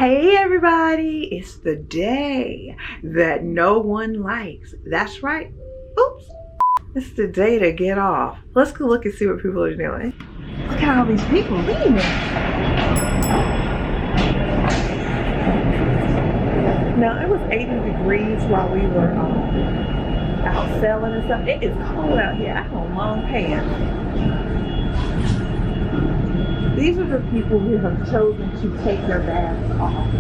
Hey everybody, it's the day that no one likes. That's right. Oops. It's the day to get off. Let's go look and see what people are doing. Look at all these people leaving. Now it was 80 degrees while we were out selling and stuff. It is cold out here. I have on long pants. These are the people who have chosen to take their bags off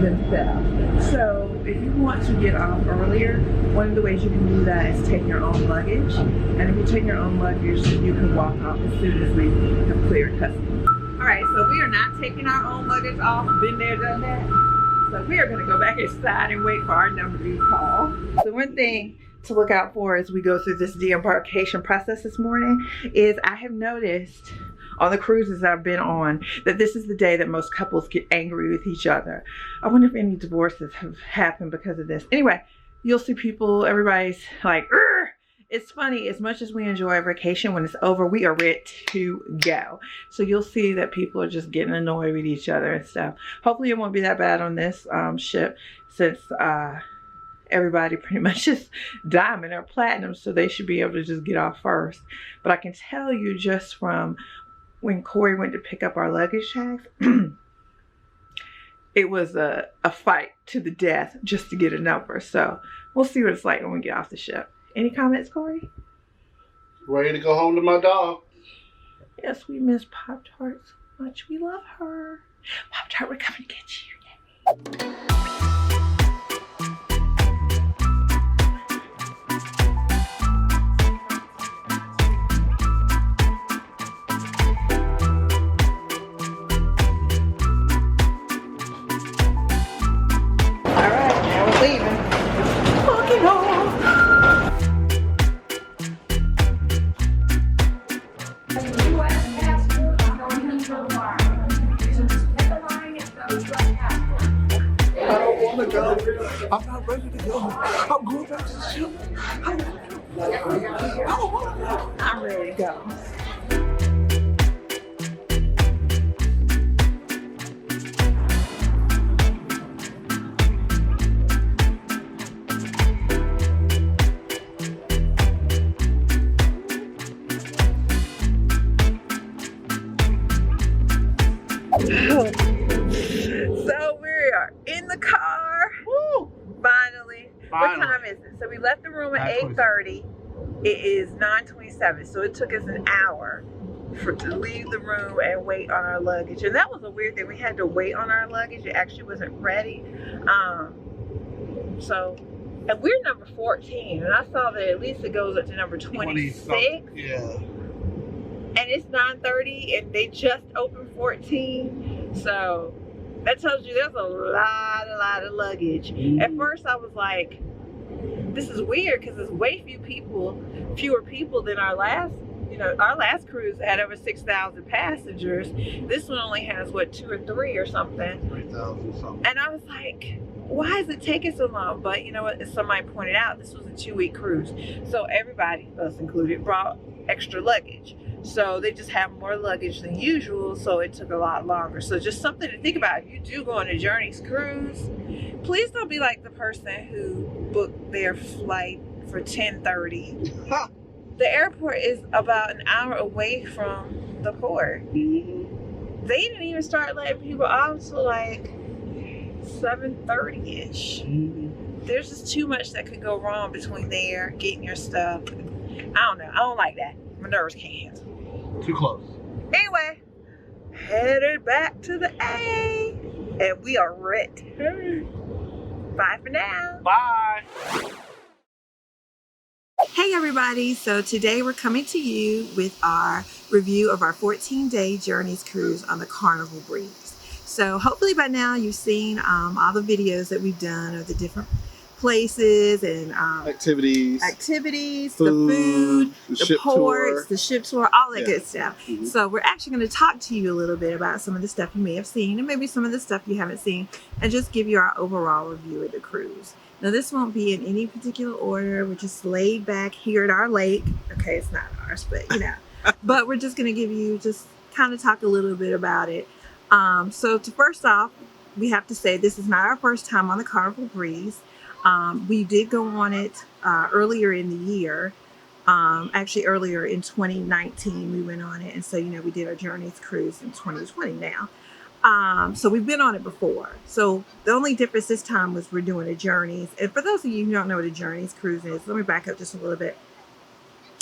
themselves. So if you want to get off earlier, one of the ways you can do that is take your own luggage. And if you take your own luggage, you can walk off as soon as we have cleared customs. All right, so we are not taking our own luggage off. Been there, done that. So we are gonna go back inside and wait for our number to be called. So one thing to look out for as we go through this de-embarkation process this morning is I have noticed on the cruises I've been on that this is the day that most couples get angry with each other. I wonder if any divorces have happened because of this. Anyway, you'll see people, everybody's like, "Urgh!" It's funny, as much as we enjoy our vacation, when it's over, we are ready to go. So you'll see that people are just getting annoyed with each other and stuff. Hopefully it won't be that bad on this ship, since everybody pretty much is diamond or platinum, so they should be able to just get off first. But I can tell you just from when Corey went to pick up our luggage tags, it was a fight to the death just to get a number. So we'll see what it's like when we get off the ship. Any comments, Corey? Ready to go home to my dog. Yes, we miss Pop-Tart so much. We love her. Pop-Tart, we're coming to get you. Yay. I'm not ready to go. I'm going back to the ship. I'm ready to go. So we are in the car. Woo! Finally. What time is it? So we left the room at 8:30. It is 9:27. So it took us an hour to leave the room and wait on our luggage. And that was a weird thing. We had to wait on our luggage. It actually wasn't ready. And we're number 14. And I saw that at least it goes up to number 26. Yeah. And it's 9:30 and they just opened 14. So that tells you there's a lot of luggage. At first I was like, this is weird because there's way fewer people than our last, our last cruise had over 6,000 passengers. This one only has what, 2 or 3 or something. 3,000 something. And I was like, why is it taking so long? But you know what, as somebody pointed out, this was a 2-week cruise. So everybody, us included, brought extra luggage. So they just have more luggage than usual, so it took a lot longer. So just something to think about. If you do go on a Journeys cruise, please don't be like the person who booked their flight for 10:30. The airport is about an hour away from the port. They didn't even start letting people out until like 7:30-ish. There's just too much that could go wrong between there, getting your stuff. I don't know. I don't like that. My nerves can't handle it. Too close. Anyway, headed back to the A, and we are ready. Bye for now. Bye. Hey everybody, so today we're coming to you with our review of our 14-day Journeys cruise on the Carnival Breeze. So hopefully by now you've seen all the videos that we've done of the different places and activities, the food, the ports, the ship tour, all that good stuff. So we're actually going to talk to you a little bit about some of the stuff you may have seen and maybe some of the stuff you haven't seen, and just give you our overall review of the cruise. Now this won't be in any particular order. We're just laid back here at our lake. Okay, it's not ours, but but we're just going to give you, just kind of talk a little bit about it. So to first off, we have to say this is not our first time on the Carnival Breeze. We did go on it earlier in the year. Actually, earlier in 2019, we went on it. And so, we did our Journeys cruise in 2020 now. So we've been on it before. So the only difference this time was we're doing a Journeys. And for those of you who don't know what a Journeys cruise is, let me back up just a little bit.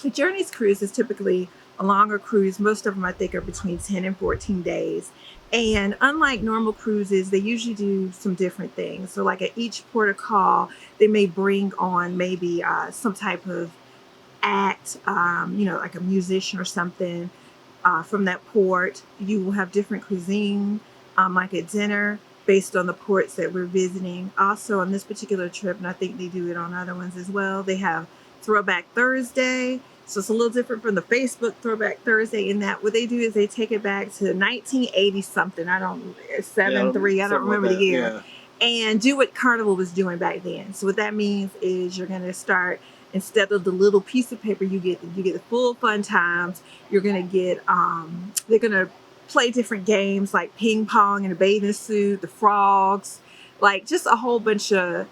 A Journeys cruise is typically a longer cruise. Most of them, I think, are between 10 and 14 days. And unlike normal cruises, they usually do some different things. So like at each port of call, they may bring on maybe some type of act, like a musician or something from that port. You will have different cuisine, like at dinner, based on the ports that we're visiting. Also on this particular trip, and I think they do it on other ones as well, they have Throwback Thursday. So it's a little different from the Facebook Throwback Thursday in that what they do is they take it back to 1980 something. I don't remember the year. Yeah. And do what Carnival was doing back then. So what that means is you're going to start, instead of the little piece of paper, you get the full fun times. You're going to get they're going to play different games like ping pong in a bathing suit, the frogs, like just a whole bunch of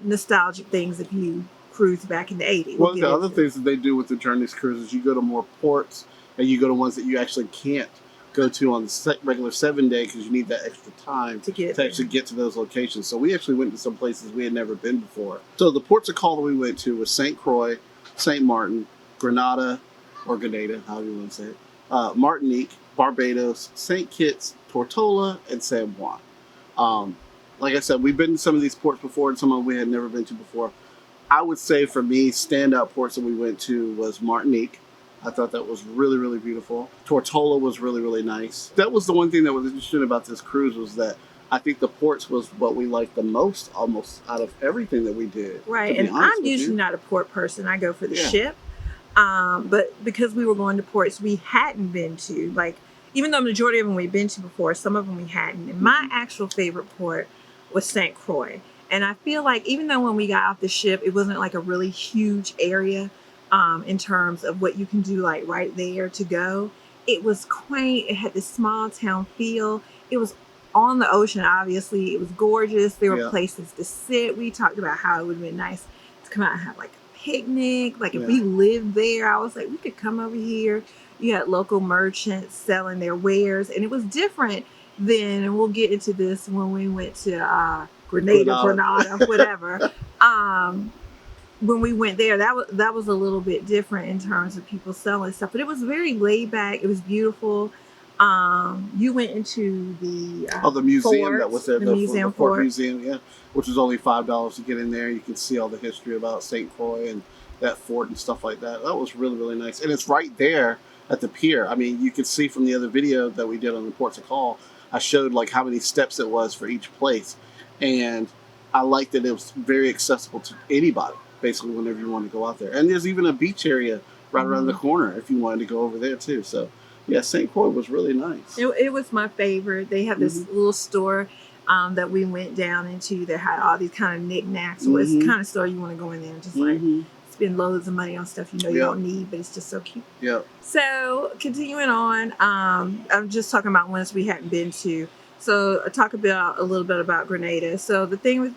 nostalgic things if you cruise back in the 80s. One of the other things that they do with the Journeys cruise is you go to more ports and you go to ones that you actually can't go to on the regular 7-day because you need that extra time to actually get to those locations. So we actually went to some places we had never been before. So the ports of call that we went to was St. Croix, St. Martin, Grenada, or Grenada, however you want to say it, Martinique, Barbados, St. Kitts, Tortola, and San Juan. Like I said, we've been to some of these ports before and some of them we had never been to before. I would say for me, standout ports that we went to was Martinique. I thought that was really, really beautiful. Tortola was really, really nice. That was the one thing that was interesting about this cruise was that I think the ports was what we liked the most almost out of everything that we did. Right, and I'm usually not a port person. I go for the ship. But because we were going to ports we hadn't been to, like even though the majority of them we've been to before, some of them we hadn't. And my actual favorite port was St. Croix. And I feel like even though when we got off the ship, it wasn't like a really huge area in terms of what you can do like right there to go. It was quaint. It had this small town feel. It was on the ocean, obviously. It was gorgeous. There were places to sit. We talked about how it would have been nice to come out and have like a picnic. Like if we lived there, I was like, we could come over here. You had local merchants selling their wares. And it was different than, and we'll get into this when we went to Grenada, whatever. When we went there, that was a little bit different in terms of people selling stuff, but it was very laid back. It was beautiful. You went into the museum fort, that was there, the Fort Museum, which was only $5 to get in there. You can see all the history about St. Croix and that fort and stuff like that. That was really, really nice, and it's right there at the pier. I mean, you can see from the other video that we did on the ports of call. I showed like how many steps it was for each place. And I liked that it was very accessible to anybody, basically, whenever you want to go out there. And there's even a beach area right around the corner if you wanted to go over there, too. So, yeah, St. Croix was really nice. It was my favorite. They have this little store that we went down into that had all these kind of knickknacks. So it's the kind of store you want to go in there and just like spend loads of money on stuff you know you don't need, but it's just so cute. Yeah. So, continuing on, I'm just talking about ones we hadn't been to. So I talk about a little bit about Grenada. So the thing with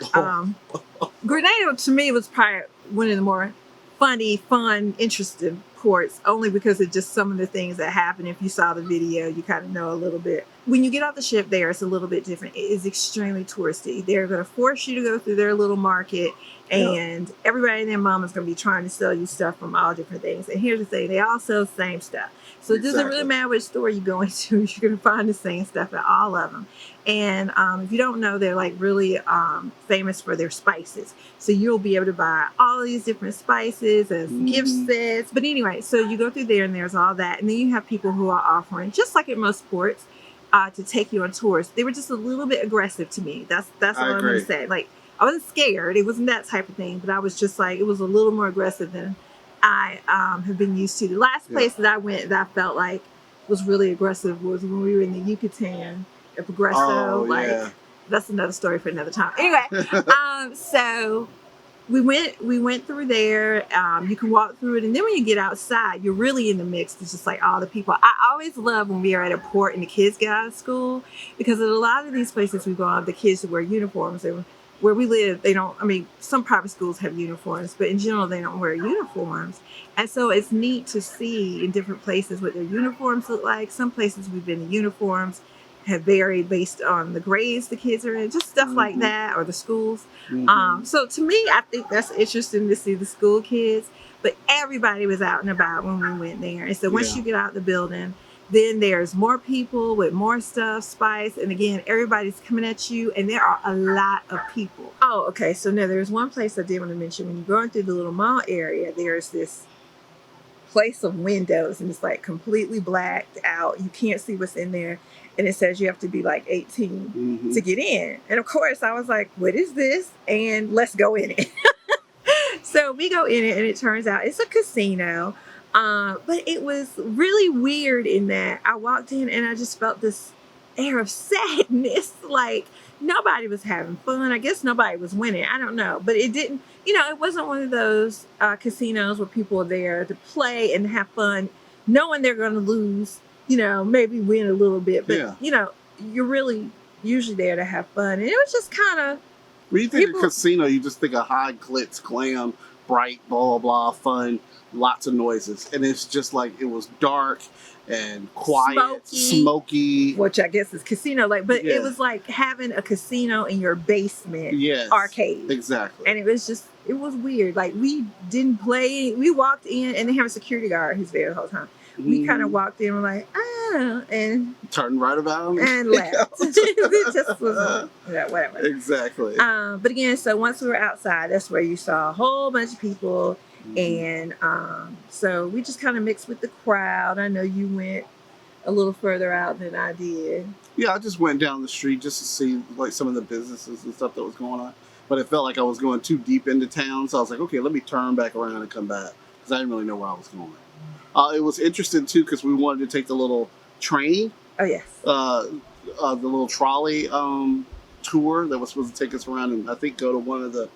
Grenada to me was probably one of the more fun, interesting ports, only because of just some of the things that happen. If you saw the video, you kind of know a little bit. When you get off the ship there, it's a little bit different. It is extremely touristy. They're going to force you to go through their little market, and everybody and their mom is going to be trying to sell you stuff from all different things. And here's the thing, they all sell the same stuff. So it doesn't really matter which store you go into, you're going to find the same stuff at all of them. And if you don't know, they're like really famous for their spices. So you'll be able to buy all these different spices as gift sets. But anyway, so you go through there and there's all that. And then you have people who are offering, just like at most ports, to take you on tours. They were just a little bit aggressive to me. That's what I'm going to say. Like, I wasn't scared. It wasn't that type of thing. But I was just like, it was a little more aggressive than I have been used to. The last place that I went that I felt like was really aggressive was when we were in the Yucatan. Progresso, that's another story for another time. Anyway, so we went through there. You can walk through it, and then when you get outside, you're really in the mix. It's just like all the people. I always love when we are at a port and the kids get out of school, because at a lot of these places we go on, the kids wear uniforms. And where we live, they don't. I mean, some private schools have uniforms, but in general, they don't wear uniforms. And so it's neat to see in different places what their uniforms look like. Some places we've been in uniforms have varied based on the grades the kids are in, just stuff like that, or the schools. So to me, I think that's interesting to see the school kids, but everybody was out and about when we went there. And so once you get out the building, then there's more people with more stuff, spice, and again, everybody's coming at you, and there are a lot of people. Oh, okay, so now there's one place I did want to mention. When you're going through the little mall area, there's this place of windows, and it's like completely blacked out. You can't see what's in there. And it says you have to be like 18 to get in. And of course, I was like, what is this? And let's go in it. So we go in it, and it turns out it's a casino. But it was really weird in that I walked in and I just felt this air of sadness. Like nobody was having fun. I guess nobody was winning. I don't know. But it didn't, it wasn't one of those casinos where people are there to play and have fun, knowing they're going to lose. Maybe win a little bit, but you're really usually there to have fun. And it was just kind of. When you think of casino, you just think of high glitz, glam, bright, blah, blah, blah, fun, lots of noises. And it's just like, it was dark and quiet, smoky. Which I guess is casino like, but it was like having a casino in your basement arcade. Exactly. And it was weird. Like we didn't play, we walked in and they have a security guard who's there the whole time. We kind of walked in and were like, and turned right about and left. It just was whatever. Exactly. But again, so once we were outside, that's where you saw a whole bunch of people. And so we just kind of mixed with the crowd. I know you went a little further out than I did. Yeah, I just went down the street just to see like some of the businesses and stuff that was going on. But it felt like I was going too deep into town. So I was like, okay, let me turn back around and come back. Because I didn't really know where I was going. It was interesting, too, because we wanted to take the little train. Oh, yes. The little trolley tour that was supposed to take us around and I think go to one of the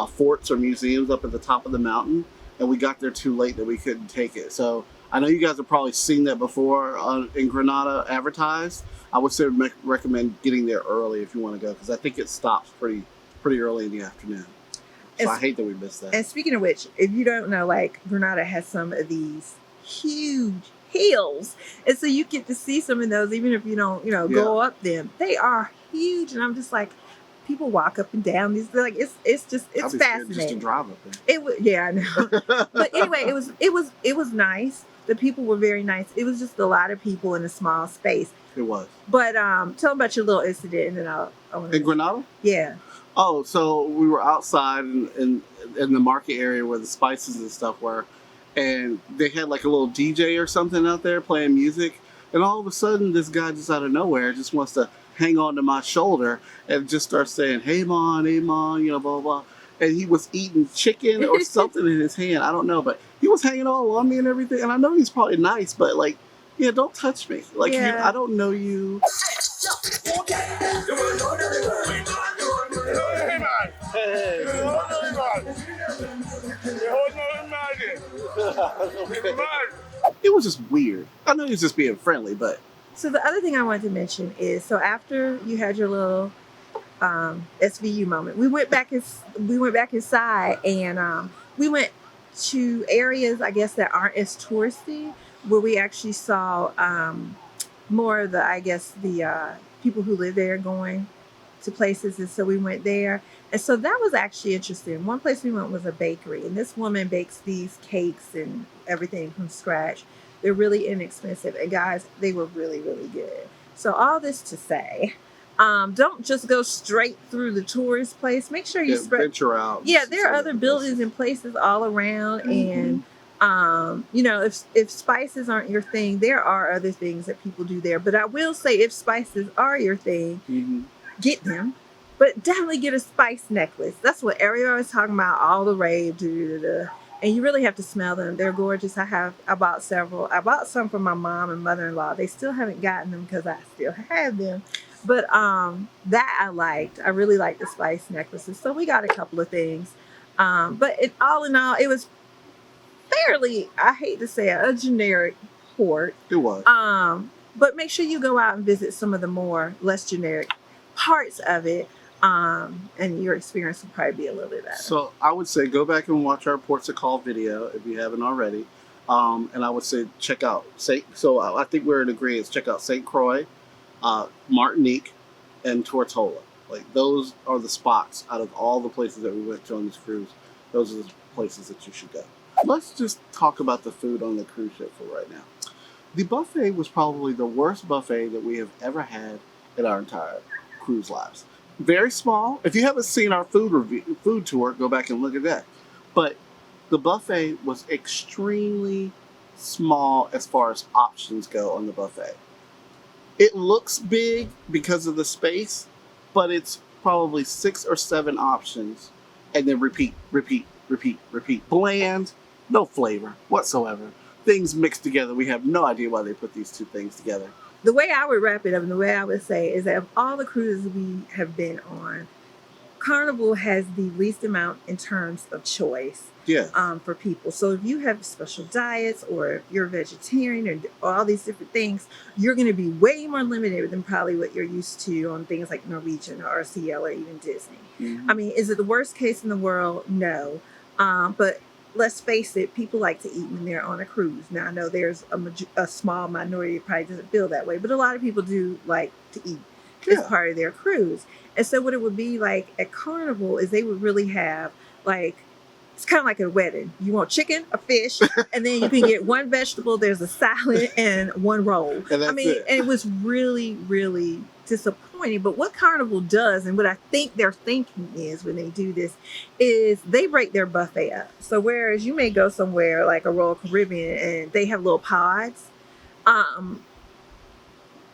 forts or museums up at the top of the mountain. And we got there too late that we couldn't take it. So I know you guys have probably seen that before in Grenada advertised. I would say recommend getting there early if you want to go, because I think it stops pretty early in the afternoon. So I hate that we missed that. And speaking of which, if you don't know, like Grenada has some of these huge hills, and so you get to see some of those even if you don't go up them. They are huge, and I'm just like, people walk up and down these, like it's fascinating just to drive up there. I know. But anyway, it was nice. The people were very nice. It was just a lot of people in a small space. It was. But tell them about your little incident, and then I in Grenada. Yeah. Oh, so we were outside in the market area where the spices and stuff were. And they had like a little DJ or something out there playing music. And all of a sudden, this guy just out of nowhere just wants to hang on to my shoulder and just starts saying, hey, man, blah, blah, blah. And he was eating chicken or something in his hand. I don't know. But he was hanging all on me and everything. And I know he's probably nice, but like, don't touch me. Like, I don't know you. It was just weird. I know he was just being friendly, but. So the other thing I wanted to mention is, so after you had your little SVU moment, we went back inside, and we went to areas, I guess, that aren't as touristy, where we actually saw more of the people who live there going to places. And so we went there. And so that was actually interesting. One place we went was a bakery, and this woman bakes these cakes and everything from scratch. They're really inexpensive. And guys, they were really, really good. So all this to say, don't just go straight through the tourist place. Make sure you venture out. Yeah, there are other buildings and places all around. And, if spices aren't your thing, there are other things that people do there. But I will say, if spices are your thing, get them. But definitely get a spice necklace. That's what everybody was talking about, all the rave. And you really have to smell them. They're gorgeous. I bought several. I bought some for my mom and mother-in-law. They still haven't gotten them because I still have them. But that I liked. I really liked the spice necklaces. So we got a couple of things. But all in all, it was fairly, I hate to say it, a generic port. It was. But make sure you go out and visit some of the more less generic parts of it. And your experience will probably be a little bit better. So I would say go back and watch our Ports of Call video if you haven't already. And I would say check out I think we're in agreement. Check out St. Croix, Martinique, and Tortola. Like those are the spots out of all the places that we went to on this cruise. Those are the places that you should go. Let's just talk about the food on the cruise ship for right now. The buffet was probably the worst buffet that we have ever had in our entire cruise lives. Very small. If you haven't seen our food tour, go back and look at that. But the buffet was extremely small as far as options go on the buffet. It looks big because of the space, but it's probably 6 or 7 options, and then repeat. Bland, no flavor whatsoever. Things mixed together. We have no idea why they put these two things together. The way I would wrap it up and the way I would say is that of all the cruises we have been on, Carnival has the least amount in terms of choice. Yeah. For people. So if you have special diets or if you're vegetarian or all these different things, you're going to be way more limited than probably what you're used to on things like Norwegian or RCL or even Disney. Mm-hmm. I mean, is it the worst case in the world? No. But let's face it, people like to eat when they're on a cruise. Now, I know there's a small minority that probably doesn't feel that way, but a lot of people do like to eat as part of their cruise. And so what it would be like at Carnival is they would really have like, it's kind of like a wedding. You want chicken, a fish, and then you can get one vegetable, there's a salad, and one roll. And I mean, and it was really, really disappointing. But what Carnival does, and what I think their thinking is when they do this, is they break their buffet up. So whereas you may go somewhere like a Royal Caribbean and they have little pods,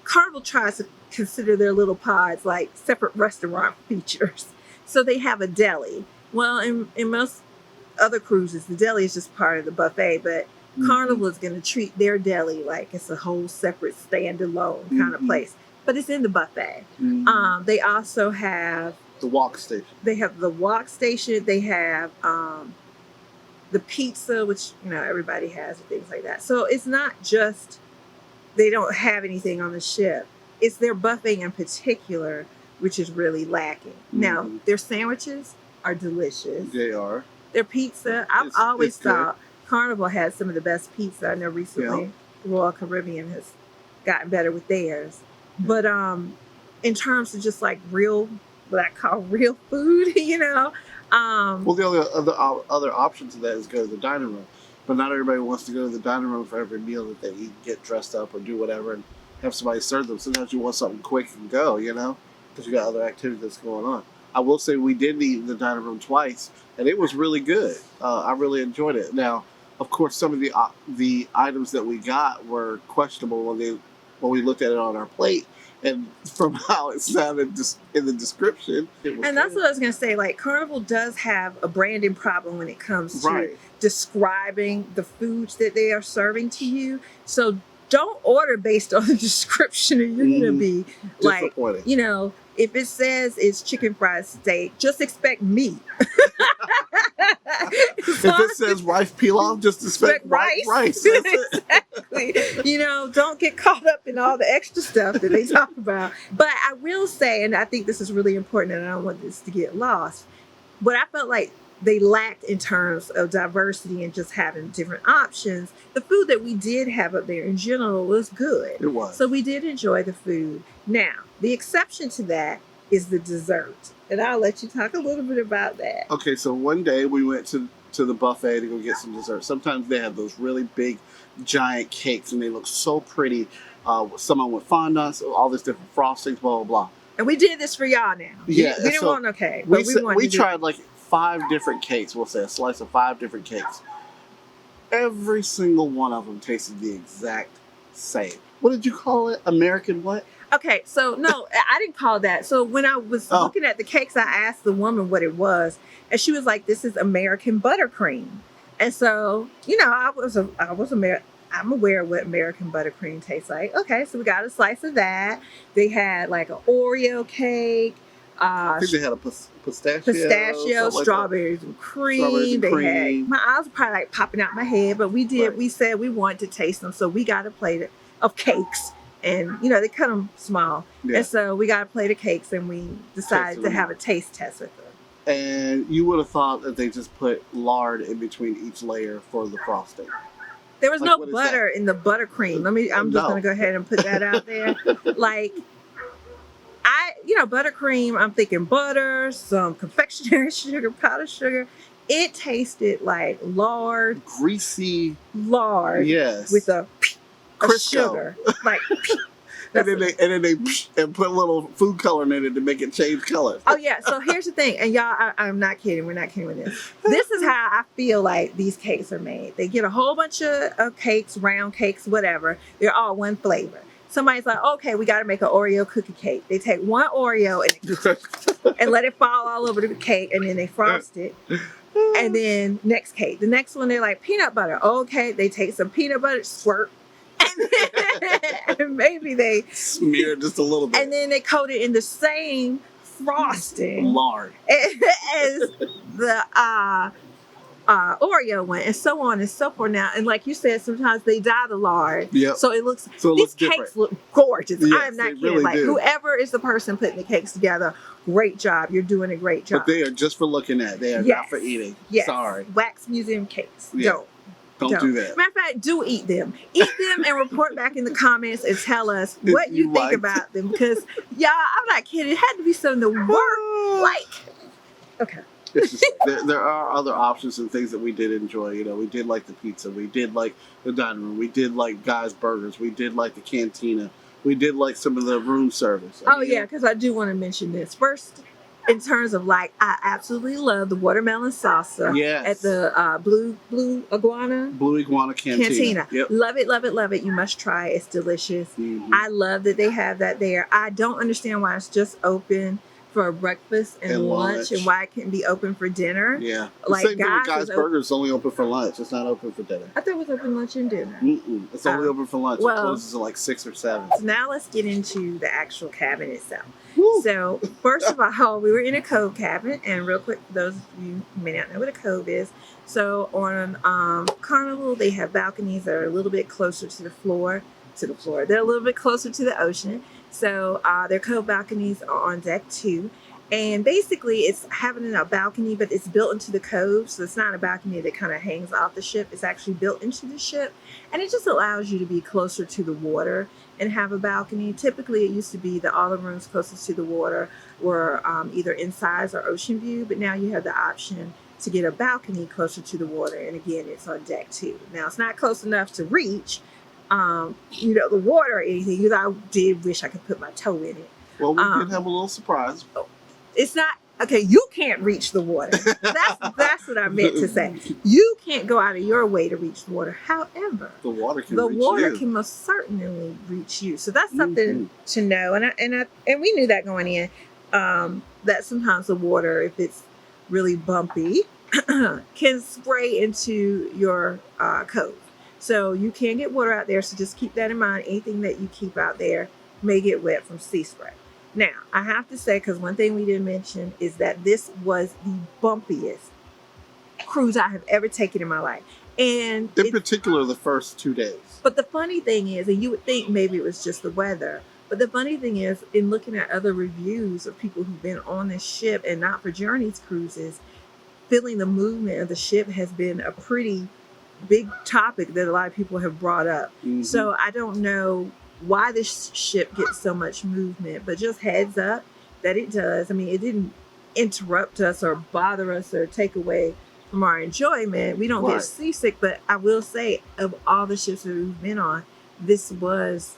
Carnival tries to consider their little pods like separate restaurant features. So they have a deli. Well, in most other cruises, the deli is just part of the buffet, but Carnival is going to treat their deli like it's a whole separate standalone kind of place, but it's in the buffet. They also have the walk station. They have the walk station. They have the pizza, which everybody has, and things like that. So it's not just they don't have anything on the ship. It's their buffet in particular, which is really lacking. Now, their sandwiches are delicious. They are. Their pizza, I've always thought Carnival had some of the best pizza. I know recently Royal Caribbean has gotten better with theirs. But in terms of just like real, what I call real food, well, the other option to that is go to the dining room. But not everybody wants to go to the dining room for every meal that they eat, get dressed up or do whatever and have somebody serve them. Sometimes you want something quick and go, because you got other activities that's going on. I will say we did eat in the dining room twice, and it was really good. I really enjoyed it. Now, of course, some of the items that we got were questionable when we looked at it on our plate, and from how it sounded just in the description. And that's what I was going to say. Like, Carnival does have a branding problem when it comes to describing the foods that they are serving to you. So don't order based on the description, or you're going to be like, if it says it's chicken fried steak, just expect meat. If it says rice pilaf, just expect rice. Exactly. Don't get caught up in all the extra stuff that they talk about. But I will say, and I think this is really important, and I don't want this to get lost, but I felt like they lacked in terms of diversity and just having different options. The food that we did have up there in general was good. It was. So we did enjoy the food. Now, the exception to that is the dessert. And I'll let you talk a little bit about that. Okay, so one day we went to the buffet to go get some dessert. Sometimes they have those really big, giant cakes, and they look so pretty. Some with fondants, all these different frostings, blah, blah, blah. And we did this for y'all now. Yeah. We didn't want no cake. But we tried like 5 different cakes. We'll say a slice of 5 different cakes. Every single one of them tasted the exact same. What did you call it? American what? Okay, so no, I didn't call that. So when I was looking at the cakes, I asked the woman what it was, and she was like, "This is American buttercream." And so, I'm aware of what American buttercream tastes like. Okay, so we got a slice of that. They had like an Oreo cake. I think they had a pistachio, strawberries and cream. Had my eyes were probably like popping out my head, but we did. Right. We said we wanted to taste them, so we got a plate of cakes, and they cut them small, and so we got a plate of cakes, and we decided to have a taste test with them. And you would have thought that they just put lard in between each layer for the frosting. There was no butter in the buttercream. I'm just gonna go ahead and put that out there. Buttercream, I'm thinking butter, some confectionery sugar, powdered sugar. It tasted like lard. Greasy lard. Yes. With a sugar. Like and then they put a little food coloring in it to make it change color. Oh yeah. So here's the thing, and y'all, I'm not kidding. We're not kidding with this. This is how I feel like these cakes are made. They get a whole bunch of cakes, round cakes, whatever. They're all one flavor. Somebody's like, okay, we got to make an Oreo cookie cake. They take one Oreo and let it fall all over the cake, and then they frost it. And then next cake. The next one, they're like, peanut butter. Okay, they take some peanut butter, squirt. And maybe they smear just a little bit. And then they coat it in the same frosting. Lard. As the Oreo one, and so on and so forth. Now, and like you said, sometimes they dye the lard, so it looks. These cakes look gorgeous. Yes, I'm not kidding. Really do. Whoever is the person putting the cakes together, great job. You're doing a great job. But they are just for looking at. They are not for eating. Yes. Sorry. Wax museum cakes. Don't do that. Matter of fact, do eat them. Eat them and report back in the comments and tell us what you think about them. Because y'all, I'm not kidding. It had to be something to work. Okay. There are other options and things that we did enjoy. We did like the pizza. We did like the dining room. We did like Guy's Burgers. We did like the cantina. We did like some of the room service. Because I do want to mention this. First, in terms of I absolutely love the watermelon salsa at the Blue Iguana Cantina. Yep. Love it, love it, love it. You must try it. It's delicious. Mm-hmm. I love that they have that there. I don't understand why it's just open for breakfast and lunch, and why it can be open for dinner. Yeah. Same thing with Guy's Burgers. It's only open for lunch. It's not open for dinner. I thought it was open lunch and dinner. It's only open for lunch. It closes at like 6 or 7. So now let's get into the actual cabin itself. Woo. So first of all, we were in a Cove cabin, and real quick, those of you who may not know what a Cove is. So on Carnival, they have balconies that are a little bit closer to the floor. They're a little bit closer to the ocean. So their Cove balconies are on deck 2. And basically it's having a balcony, but it's built into the Cove. So it's not a balcony that kind of hangs off the ship. It's actually built into the ship. And it just allows you to be closer to the water and have a balcony. Typically it used to be that all the rooms closest to the water were either inside or ocean view. But now you have the option to get a balcony closer to the water. And again, it's on deck 2. Now it's not close enough to reach the water or anything. I did wish I could put my toe in it. Well, we did have a little surprise. It's not okay. You can't reach the water. That's what I meant to say. You can't go out of your way to reach the water. However, the water can most certainly reach you. So that's something to know. And we knew that going in. That sometimes the water, if it's really bumpy, can spray into your Cove. So you can get water out there, so just keep that in mind. Anything that you keep out there may get wet from sea spray. Now, I have to say, because one thing we didn't mention is that this was the bumpiest cruise I have ever taken in my life. And in particular, the first 2 days. But the funny thing is, and you would think maybe it was just the weather, but the funny thing is, in looking at other reviews of people who've been on this ship and not for Journeys cruises, feeling the movement of the ship has been a pretty big topic that a lot of people have brought up. Mm-hmm. So I don't know why this ship gets so much movement, but just heads up that it does. I mean, it didn't interrupt us or bother us or take away from our enjoyment. We don't get seasick, but I will say, of all the ships that we've been on, this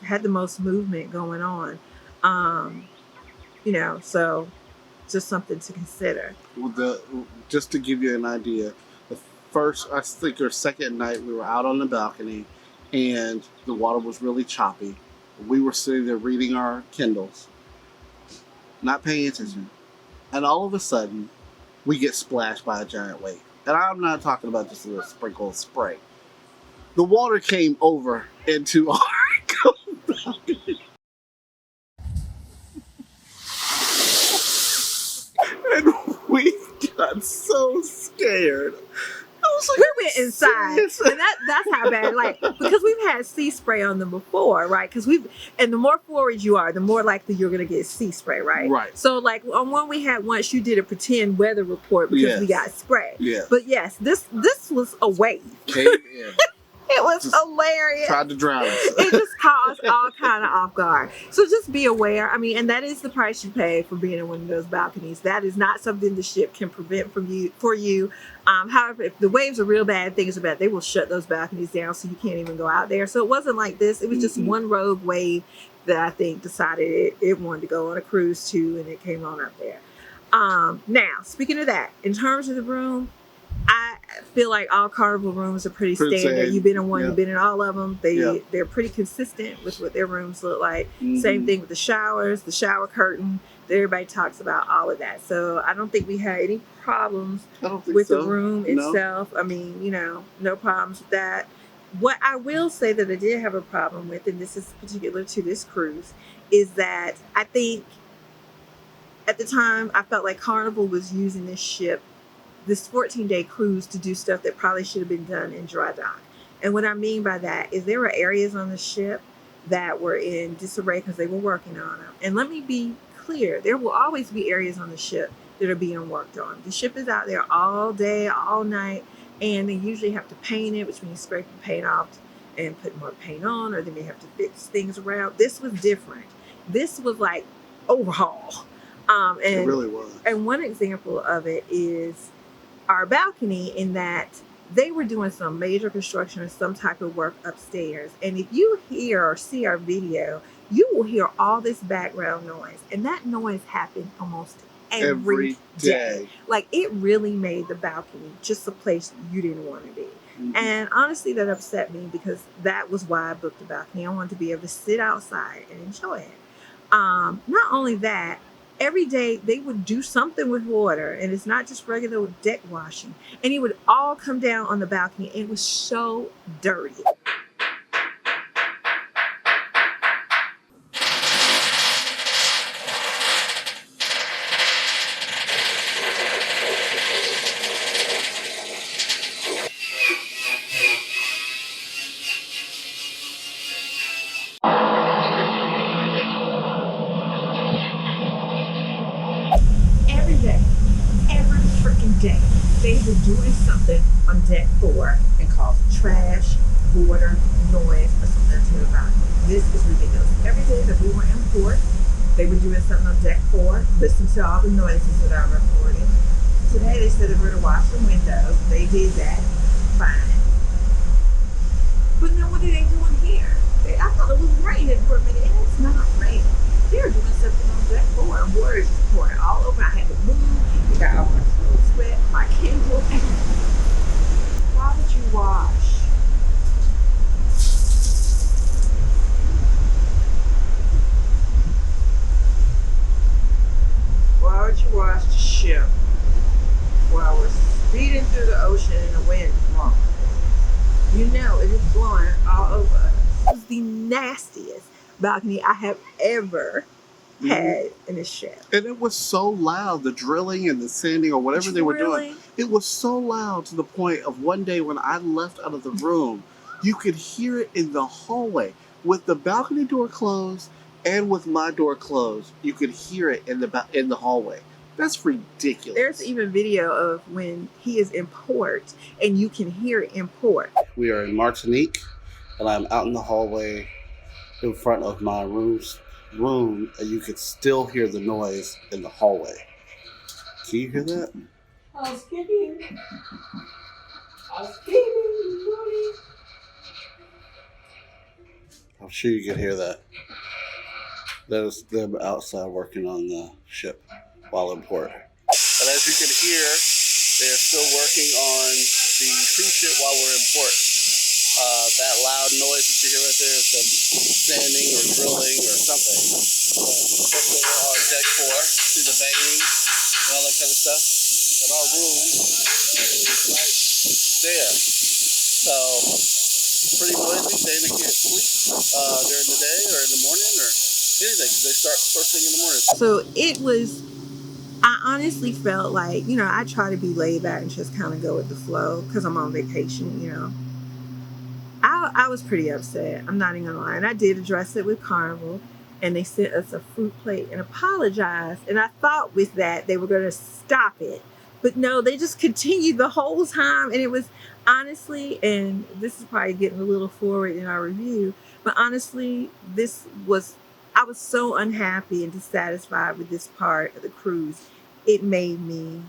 had the most movement going on. So just something to consider. Just to give you an idea, the first, I think, or second night, we were out on the balcony and the water was really choppy. We were sitting there reading our Kindles, not paying attention. And all of a sudden, we get splashed by a giant wave. And I'm not talking about just a little sprinkle of spray. The water came over into our balcony. got so scared. I was like, we went inside, and that's how bad. Like, because we've had sea spray on them before, right? Because and the more forward you are, the more likely you're gonna get sea spray, right? Right. So, like on one we had once, you did a pretend weather report because we got spray. Yeah. But yes, this was a wave. Came in. It was hilarious. Tried to drown us. It just caught us all kind of off guard. So just be aware. I mean, and that is the price you pay for being in one of those balconies. That is not something the ship can prevent for you. However, if the waves are real bad, things are bad, they will shut those balconies down so you can't even go out there. So it wasn't like this. It was just one rogue wave that I think decided it wanted to go on a cruise too, and it came on up there. Now, speaking of that, in terms of the room, I feel like all Carnival rooms are pretty standard. You've been in one, you've been in all of them. They're pretty consistent with what their rooms look like. Same thing with the showers, the shower curtain. Everybody talks about all of that. So I don't think we had any problems with the room itself. I mean, you know, no problems with that. What I will say that I did have a problem with, and this is particular to this cruise, is that I think at the time I felt like Carnival was using this 14-day cruise to do stuff that probably should have been done in dry dock. And what I mean by that is there were areas on the ship that were in disarray because they were working on them. And let me be clear, there will always be areas on the ship that are being worked on. The ship is out there all day, all night, and they usually have to paint it, which means scrape the paint off and put more paint on, or they may have to fix things around. This was different. This was like overhaul. It really was. And one example of it is our balcony, in that they were doing some major construction or some type of work upstairs. And if you hear or see our video, you will hear all this background noise. And that noise happened almost every day. Like, it really made the balcony just a place you didn't want to be. And honestly, that upset me because that was why I booked the balcony. I wanted to be able to sit outside and enjoy it. Not only that, every day they would do something with water, and it's not just regular deck washing, and it would all come down on the balcony, and it was so dirty. Every freaking day, they were doing something on deck 4 and caused trash, water, noise, or something to the balcony. This is ridiculous. Every day that we were in port, they were doing something on deck 4. Listen to all the noises that I recorded. Today they said they were to wash the windows. They did that. Fine. But then what are they doing here? I thought it was raining for a minute, and it's not raining. They're doing something on deck 4, and water is just pouring all over. I had to move. It got all my clothes wet, my candle. Why would you wash? Why would you wash the ship while we're speeding through the ocean and the wind is blowing? You know it is blowing all over us. This is the nastiest balcony I have ever had in a ship. And it was so loud, the drilling and the sanding or whatever they were doing. It was so loud to the point of one day when I left out of the room, you could hear it in the hallway. With the balcony door closed and with my door closed, you could hear it in the hallway. That's ridiculous. There's even video of when he is in port and you can hear it in port. We are in Martinique and I'm out in the hallway in front of my room, and you could still hear the noise in the hallway. Can you hear that? Housekeeping. I'm sure you can hear that. That is them outside working on the ship while in port. But as you can hear, they are still working on the cruise ship while we're in port. That loud noise that you hear right there is them sanding or drilling or something. But they are on deck 4, see the banging and all that kind of stuff. And our room is right there. So, pretty noisy. Dana can't sleep during the day or in the morning or anything. They start first thing in the morning. So it was, I honestly felt like, I try to be laid back and just kind of go with the flow because I'm on vacation. I was pretty upset. I'm not even gonna lie. And I did address it with Carnival, and they sent us a fruit plate and apologized. And I thought with that they were gonna stop it. But no, they just continued the whole time. And it was honestly, and this is probably getting a little forward in our review, but honestly, I was so unhappy and dissatisfied with this part of the cruise. It made me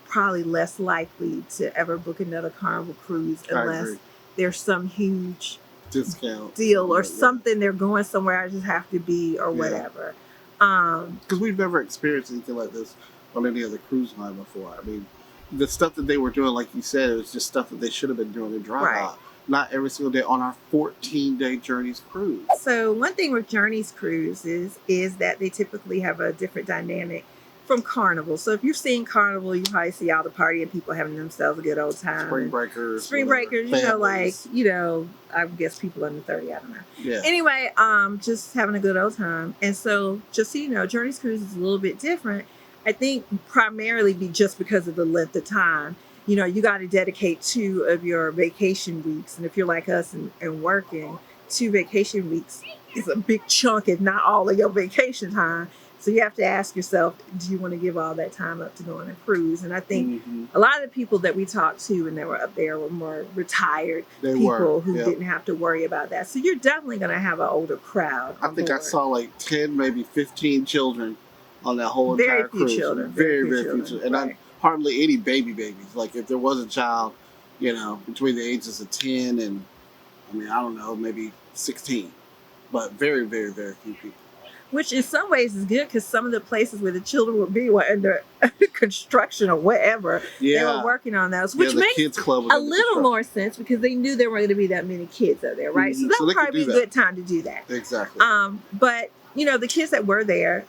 probably less likely to ever book another Carnival cruise unless there's some huge discount deal or something. They're going somewhere I just have to be or whatever. Because we've never experienced anything like this on any other cruise line before. I mean, the stuff that they were doing, like you said, it was just stuff that they should have been doing in dry dock. Not every single day on our 14-day Journeys cruise. So one thing with Journeys cruises is that they typically have a different dynamic from Carnival. So if you're seeing Carnival, you probably see all the partying people having themselves a good old time. Spring breakers, I guess people under 30, I don't know. Yeah. Anyway, just having a good old time. And so just so you know, Journeys cruise is a little bit different. I think primarily just because of the length of time. You got to dedicate 2 of your vacation weeks. And if you're like us and working, 2 vacation weeks is a big chunk, if not all of your vacation time. So you have to ask yourself, do you want to give all that time up to go on a cruise? And I think a lot of the people that we talked to and that were up there were more retired people who didn't have to worry about that. So you're definitely going to have an older crowd. I think I saw like 10, maybe 15 children on that whole entire cruise. Very few children. And hardly any babies. Like if there was a child, between the ages of 10 and, I don't know, maybe 16. But very, very, very few people. Which in some ways is good because some of the places where the children would be were under construction or whatever. They were working on those, which makes kids club a little more sense because they knew there weren't going to be that many kids out there, right? So that would probably be a good time to do that. Exactly. But, the kids that were there,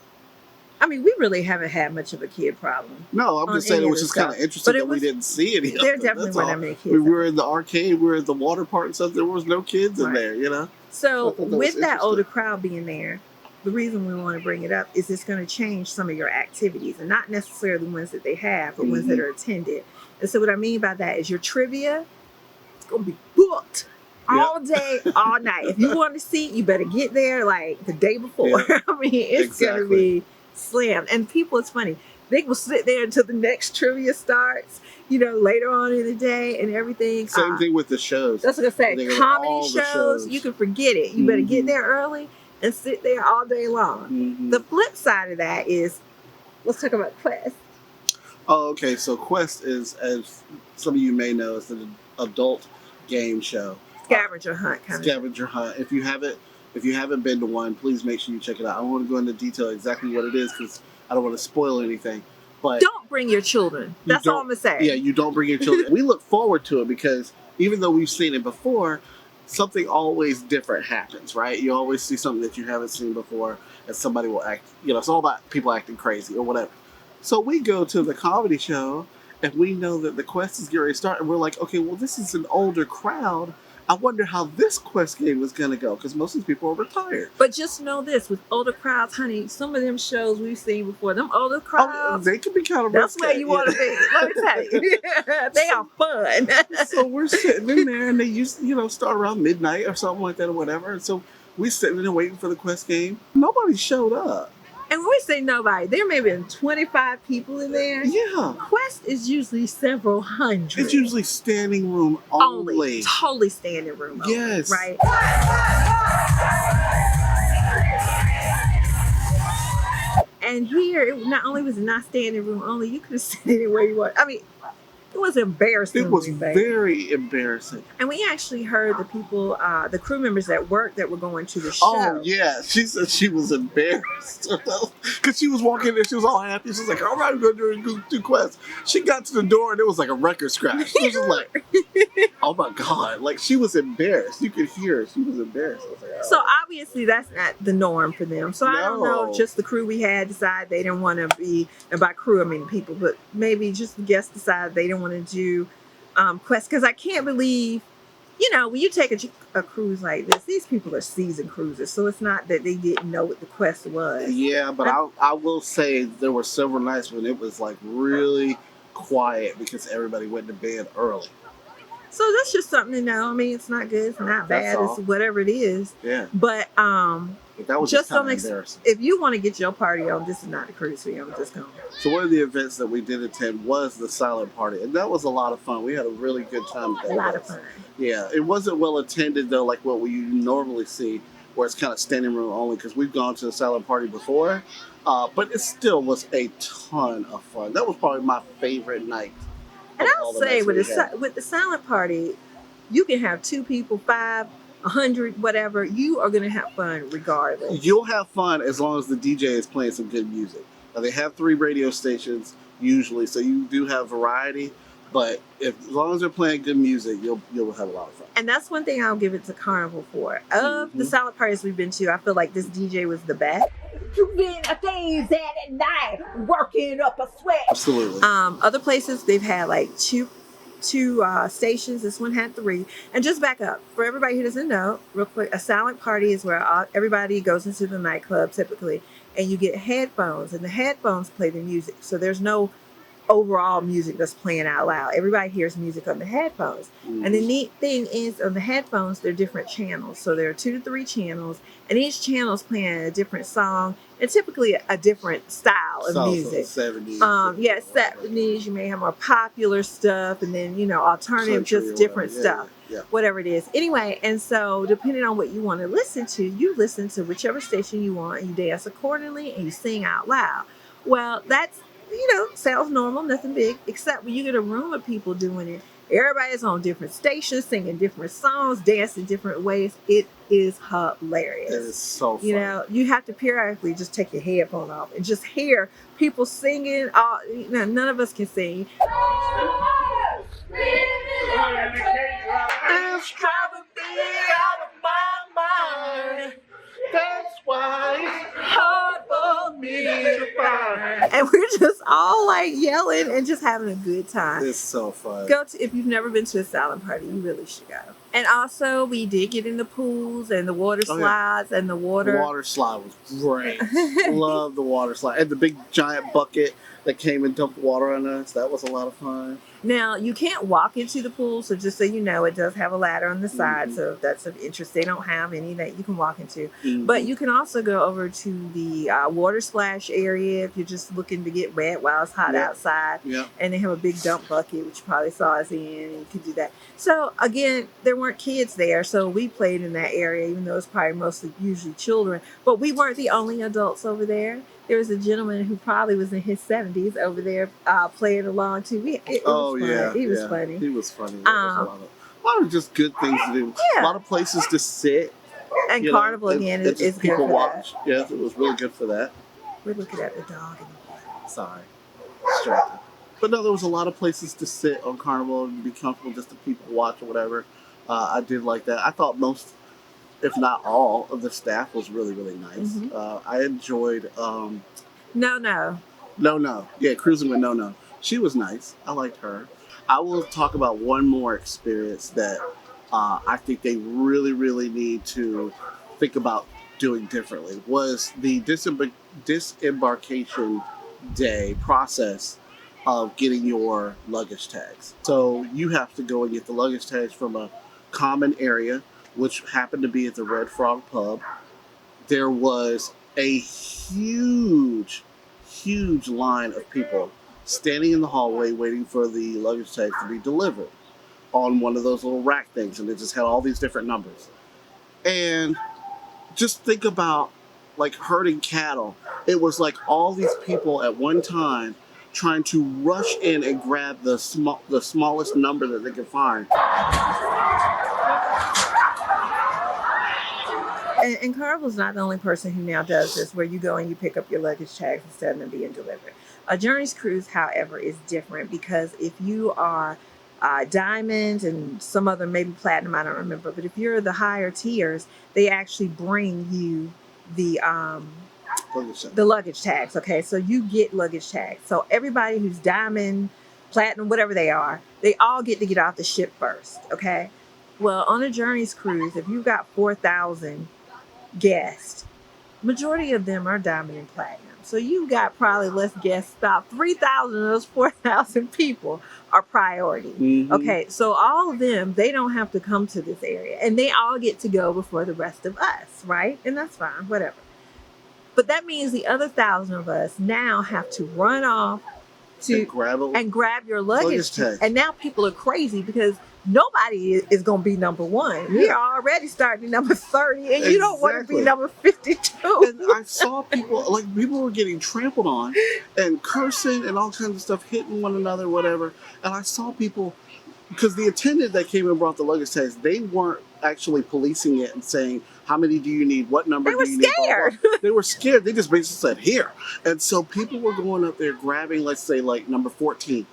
we really haven't had much of a kid problem. No, I'm just saying it was just kind of interesting that we didn't see any of them. There definitely weren't that many kids. We were in the arcade, we were at the water park and stuff. There was no kids in there, So with that older crowd being there, the reason we want to bring it up is it's going to change some of your activities and not necessarily the ones that they have, but ones that are attended. And so what I mean by that is your trivia, it's going to be booked all day, all night. If you want a seat, you better get there like the day before. It's going to be slammed. And people, it's funny, they will sit there until the next trivia starts, later on in the day and everything. Same thing with the shows. That's what I say. Comedy shows, you can forget it. You better get there early and sit there all day long. The flip side of that is, let's talk about Quest. Oh, okay. So Quest is, as some of you may know, is an adult game show. Scavenger hunt kind of. Scavenger hunt. If you haven't been to one, please make sure you check it out. I don't want to go into detail exactly what it is because I don't want to spoil anything. But don't bring your children. That's all I'm gonna say. Yeah, you don't bring your children. We look forward to it because even though we've seen it before, something always different happens, right? You always see something that you haven't seen before and somebody will act, it's all about people acting crazy or whatever. So we go to the comedy show and we know that the Quest is getting ready to start and we're like, okay, well, this is an older crowd. I wonder how this Quest game is going to go because most of these people are retired. But just know this, with older crowds, honey, some of them shows we've seen before, them older crowds, they can be kind of that's where you want to be. Let me tell you. They are fun. So we're sitting in there and they used start around midnight or something like that or whatever. And so we're sitting there waiting for the Quest game. Nobody showed up. And when we say nobody, there may have been 25 people in there. Yeah. Quest is usually several hundred. It's usually standing room only. Totally standing room only. Yes. Right? And here, not only was it not standing room only, you could have sat anywhere you want. It was embarrassing. It was very embarrassing. And we actually heard the people, the crew members at work that were going to the show. Oh, yeah. She said she was embarrassed. Because she was walking there. She was all happy. She was like, all right, I'm going to do Quest. She got to the door and it was like a record scratch. She was just like, oh my God. Like she was embarrassed. You could hear her. She was embarrassed. I was like, oh. So obviously that's not the norm for them. So I don't know if just the crew we had decided they didn't want to be, and by crew I mean people, but maybe just the guests decided they didn't want to do Quest, because I can't believe you know, when you take a cruise like this, these people are seasoned cruisers, so it's not that they didn't know what the quest was. Yeah, but I will say there were several nights when it was like really quiet because everybody went to bed early. So that's just something to know. I mean, it's not good, it's not bad, it's whatever it is. Yeah. But that was just kind of embarrassing. If you want to get your party on, this is not the cruise for you. I'm just going. So one of the events that we did attend was the silent party, and that was a lot of fun. We had a really good time. A lot of fun. Yeah, it wasn't well attended though, like what we normally see, where it's kind of standing room only. Because we've gone to the silent party before, but it still was a ton of fun. That was probably my favorite night. And I'll say with the silent party, you can have 2 people, 5, 100, whatever. You are going to have fun regardless. You'll have fun as long as the DJ is playing some good music. Now, they have 3 radio stations usually, so you do have variety. But as long as they're playing good music, you'll have a lot of fun. And that's one thing I'll give it to Carnival for. Of the silent parties we've been to, I feel like this DJ was the best. You've been a days at night, working up a sweat. Absolutely. Other places they've had like two stations. This one had 3. And just back up for everybody who doesn't know, real quick, a silent party is where everybody goes into the nightclub typically, and you get headphones, and the headphones play the music. So there's no overall music that's playing out loud. Everybody hears music on the headphones. And the neat thing is on the headphones, they're different channels. So there are 2 to 3 channels, and each channel is playing a different song and typically a different style of music. 70s. 70s, you may have more popular stuff, and then, you know, alternative, country, just different stuff. Yeah. Whatever it is. Anyway, and so depending on what you want to listen to, you listen to whichever station you want, and you dance accordingly, and you sing out loud. Well, that's, you know, sounds normal, nothing big, except when you get a room of people doing it. Everybody's on different stations, singing different songs, dancing different ways. It is hilarious. It is so fun. You know, you have to periodically just take your headphone off and just hear people singing. You know, none of us can sing. It's driving me out of my mind. That's why it's hard for me to find. And we're just all like yelling and just having a good time. It's so fun. If you've never been to a silent party, you really should go. And also, we did get in the pools and the water slides and the water. The water slide was great. Love the water slide. And the big giant bucket that came and dumped water on us. That was a lot of fun. Now, you can't walk into the pool, so just so you know, it does have a ladder on the side, so if that's of interest. They don't have any that you can walk into. But you can also go over to the water splash area if you're just looking to get wet while it's hot outside. And they have a big dump bucket, which you probably saw us in, and you can do that. So, again, there weren't kids there, so we played in that area, even though it's probably mostly usually children. But we weren't the only adults over there. There was a gentleman who probably was in his 70s over there playing along too. He was funny. He was funny. A lot of just good things to do. A lot of places to sit. And Carnival again is good people for watch. that. Yes, it was really good for that. We're looking at the dog in the water. Sorry, distracted. But no, there was a lot of places to sit on Carnival and be comfortable, just to people watch or whatever. I did like that. I thought most, if not all, of the staff was really, really nice. I enjoyed No. Yeah, cruising with No. She was nice. I liked her. I will talk about one more experience that I think they really, really need to think about doing differently. Was the disembarkation day process of getting your luggage tags. So you have to go and get the luggage tags from a common area, which happened to be at the Red Frog Pub. There was a huge line of people standing in the hallway waiting for the luggage tags to be delivered on one of those little rack things, and it just had all these different numbers. And just think about like herding cattle. It was like all these people at one time trying to rush in and grab the smallest number that they could find. And Carnival's not the only person who now does this, where you go and you pick up your luggage tags instead of them being delivered. A Journeys cruise, however, is different, because if you are Diamond and some other, maybe Platinum, I don't remember, but if you're the higher tiers, they actually bring you the luggage tags. Okay, so you get luggage tags. So everybody who's Diamond, Platinum, whatever they are, they all get to get off the ship first. Okay. Well, on a Journeys cruise, if you've got 4,000 guests, majority of them are diamond and platinum. So you've got probably, let's guess, about 3,000 of those 4,000 people are priority. Mm-hmm. Okay, so all of them, they don't have to come to this area. And they all get to go before the rest of us, right? And that's fine, whatever. But that means the other 1,000 of us now have to run off to grab your luggage tag. And now people are crazy because nobody is going to be number one. Yeah. We're already starting at number 30, and you don't want to be number 52. And I saw people were getting trampled on and cursing and all kinds of stuff, hitting one another, whatever. And I saw people, because the attendant that came and brought the luggage tags, they weren't actually policing it and saying, how many do you need? What number do you need? Blah, blah, blah. They were scared. They just basically said, here. And so people were going up there grabbing, let's say, like number 14.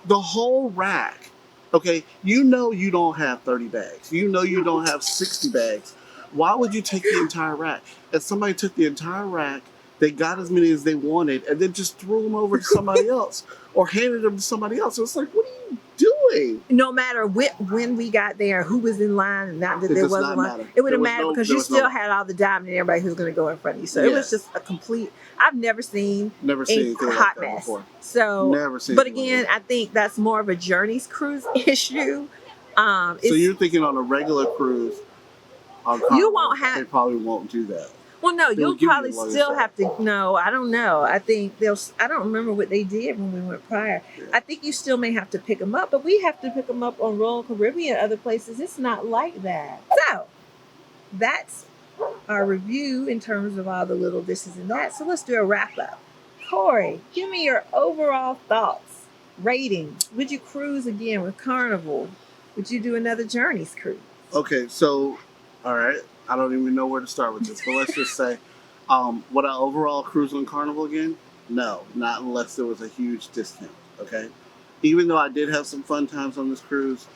The whole rack. Okay, you know you don't have 30 bags. You know you don't have 60 bags. Why would you take the entire rack? And somebody took the entire rack, they got as many as they wanted, and then just threw them over to somebody else or handed them to somebody else. It was like, what are you doing? No matter when we got there, who was in line, and not that there wasn't line. It wouldn't matter because you still had all the diamond and everybody who's going to go in front of you. So it was just a complete. I've never seen a hot mess. Before. So, never seen. But again, I think that's more of a Journeys cruise issue. So you're thinking on a regular cruise, on Carnival, you won't have. They probably won't do that. Well, no, you'll probably still have to. No, I don't know. I think they'll. I don't remember what they did when we went prior. Yeah. I think you still may have to pick them up, but we have to pick them up on Royal Caribbean, other places. It's not like that. So that's our review in terms of all the little this and that. So let's do a wrap up. Corey, give me your overall thoughts, rating. Would you cruise again with Carnival? Would you do another Journeys cruise? Okay, so all right. I don't even know where to start with this, but let's just say, would I overall cruise on Carnival again? No, not unless there was a huge discount, okay? Even though I did have some fun times on this cruise,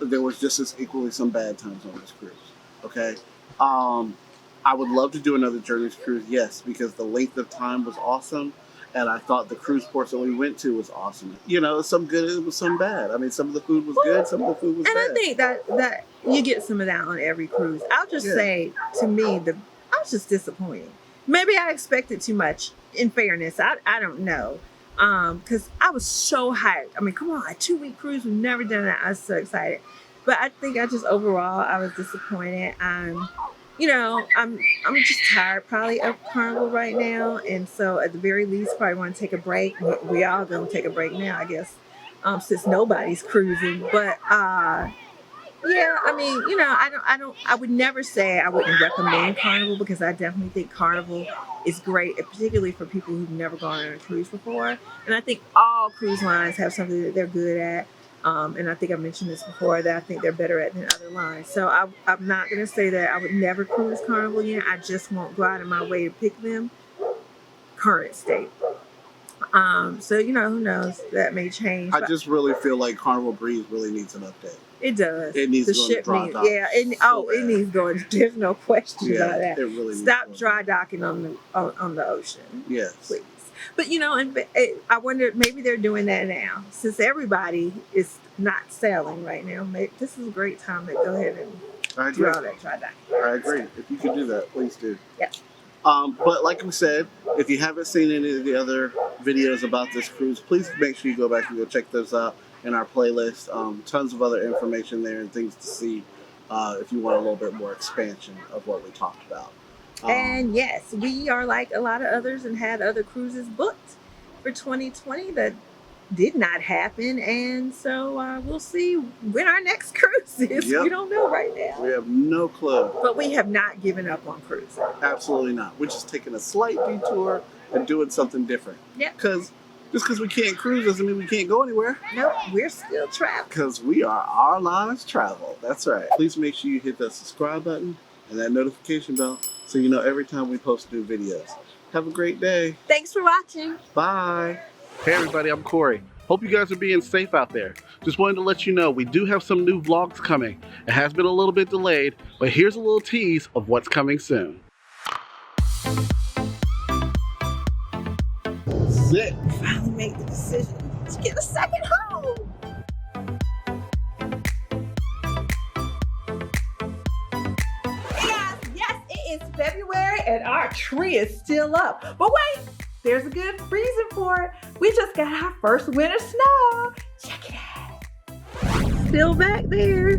there was just as equally some bad times on this cruise, okay? I would love to do another Journeys cruise, yes, because the length of time was awesome, and I thought the cruise ports that we went to was awesome. You know, some good, it was some bad. I mean, some of the food was good, some of the food was bad. And I think that you get some of that on every cruise. I'll just say, to me, I was just disappointed. Maybe I expected too much, in fairness. I don't know. Because I was so hyped. I mean, come on, a 2-week cruise, we've never done that. I was so excited. But I think I just overall, I was disappointed. You know, I'm just tired probably of Carnival right now. And so at the very least, probably want to take a break. We all going to take a break now, I guess, since nobody's cruising. But yeah, I mean, you know, I would never say I wouldn't recommend Carnival, because I definitely think Carnival is great, particularly for people who've never gone on a cruise before. And I think all cruise lines have something that they're good at. And I think I mentioned this before, that I think they're better at than other lines. So I'm not going to say that I would never cruise Carnival again. I just won't go out of my way to pick them current state. So, you know, who knows? That may change. I just really feel like Carnival Breeze really needs an update. It does. It needs to go to dry dock. Yeah. It needs going. There's no question about that. It really Stop dry docking on the ocean. Yes. Please. But, you know, and I wonder, maybe they're doing that now. Since everybody is not sailing right now, this is a great time to go ahead and do all that dry docking. I agree. If you can do that, please do. Yeah. But like we said, if you haven't seen any of the other videos about this cruise, please make sure you go back and go check those out in our playlist. Tons of other information there and things to see if you want a little bit more expansion of what we talked about. And yes, we are like a lot of others and had other cruises booked for 2020 that did not happen. And so we'll see when our next cruise is. Yep. We don't know right now. We have no clue. But we have not given up on cruising. Absolutely not. We're just taking a slight detour and doing something different. Yeah. Just because we can't cruise doesn't mean we can't go anywhere. Nope, we're still traveling. Because we are Our Lives Travel. That's right. Please make sure you hit that subscribe button and that notification bell so you know every time we post new videos. Have a great day. Thanks for watching. Bye. Hey everybody, I'm Corey. Hope you guys are being safe out there. Just wanted to let you know we do have some new vlogs coming. It has been a little bit delayed, but here's a little tease of what's coming soon. Sit. Finally made the decision to get a second home. February and our tree is still up. But wait, there's a good reason for it. We just got our first winter snow. Check it out. Still back there.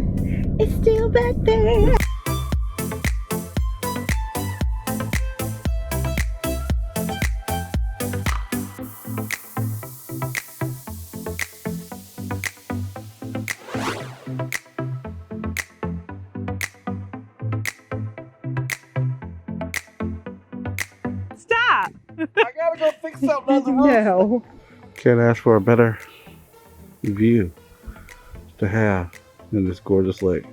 It's still back there. Stop. I gotta go fix something on the roof. No. Can't ask for a better view to have in this gorgeous lake.